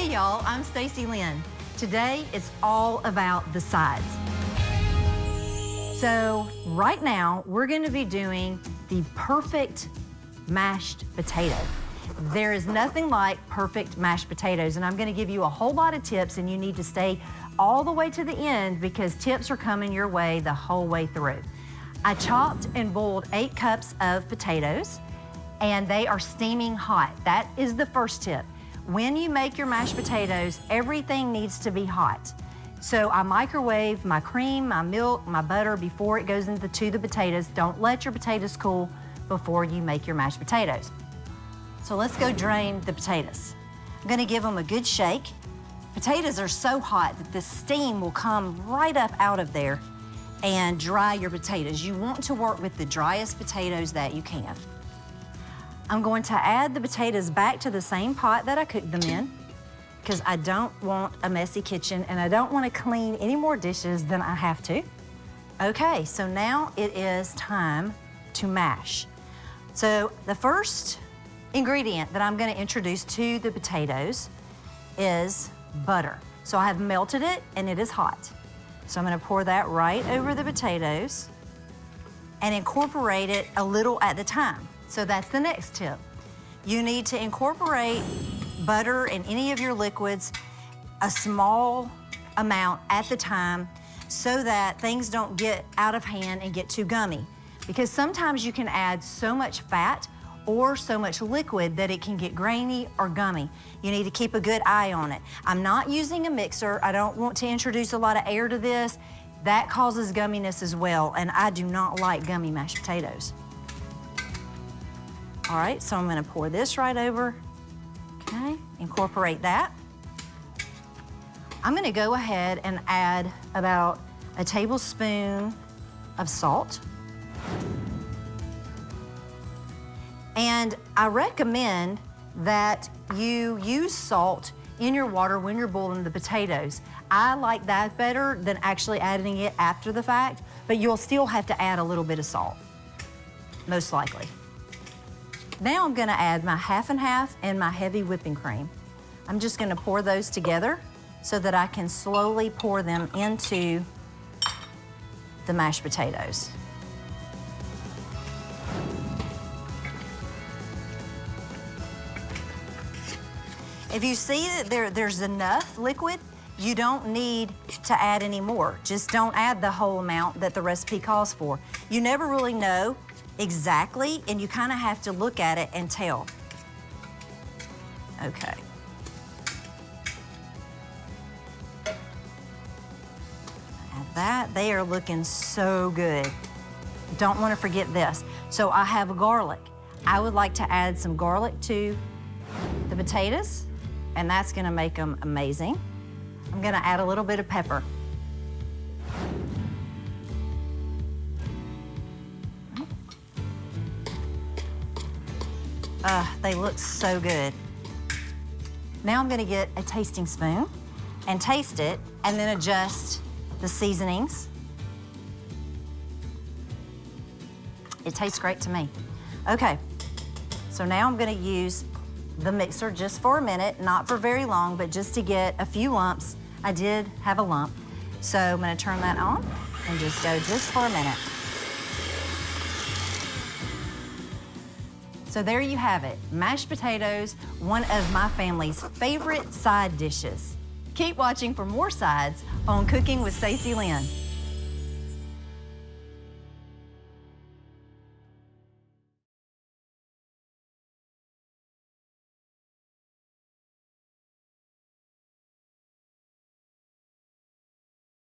Hey y'all, I'm Stacy Lynn. Today it's all about the sides. So right now we're going to be doing the perfect mashed potato. There is nothing like perfect mashed potatoes, and I'm going to give you a whole lot of tips, and you need to stay all the way to the end because tips are coming your way the whole way through. I chopped and boiled 8 cups of potatoes, and they are steaming hot. That is the first tip. When you make your mashed potatoes, everything needs to be hot. So I microwave my cream, my milk, my butter before it goes into the potatoes. Don't let your potatoes cool before you make your mashed potatoes. So let's go drain the potatoes. I'm gonna give them a good shake. Potatoes are so hot that the steam will come right up out of there and dry your potatoes. You want to work with the driest potatoes that you can. I'm going to add the potatoes back to the same pot that I cooked them in because I don't want a messy kitchen and I don't want to clean any more dishes than I have to. Okay, so now it is time to mash. So the first ingredient that I'm going to introduce to the potatoes is butter. So I have melted it and it is hot. So I'm going to pour that right over the potatoes and incorporate it a little at a time. So that's the next tip. You need to incorporate butter in any of your liquids a small amount at the time so that things don't get out of hand and get too gummy. Because sometimes you can add so much fat or so much liquid that it can get grainy or gummy. You need to keep a good eye on it. I'm not using a mixer. I don't want to introduce a lot of air to this. That causes gumminess as well, and I do not like gummy mashed potatoes. All right, so I'm gonna pour this right over. Okay, incorporate that. I'm gonna go ahead and add about a tablespoon of salt. And I recommend that you use salt in your water when you're boiling the potatoes. I like that better than actually adding it after the fact, but you'll still have to add a little bit of salt, most likely. Now I'm gonna add my half and half and my heavy whipping cream. I'm just gonna pour those together so that I can slowly pour them into the mashed potatoes. If you see that there's enough liquid, you don't need to add any more. Just don't add the whole amount that the recipe calls for. You never really know exactly, and you kind of have to look at it and tell. Okay. Add that. They are looking so good. Don't want to forget this. So I have garlic. I would like to add some garlic to the potatoes, and that's gonna make them amazing. I'm gonna add a little bit of pepper. They look so good. Now I'm gonna get a tasting spoon and taste it and then adjust the seasonings. It tastes great to me. Okay, so now I'm gonna use the mixer just for a minute, not for very long, but just to get a few lumps. I did have a lump. So I'm gonna turn that on and just go just for a minute. So there you have it, mashed potatoes, one of my family's favorite side dishes. Keep watching for more sides on Cooking with Stacy Lynn.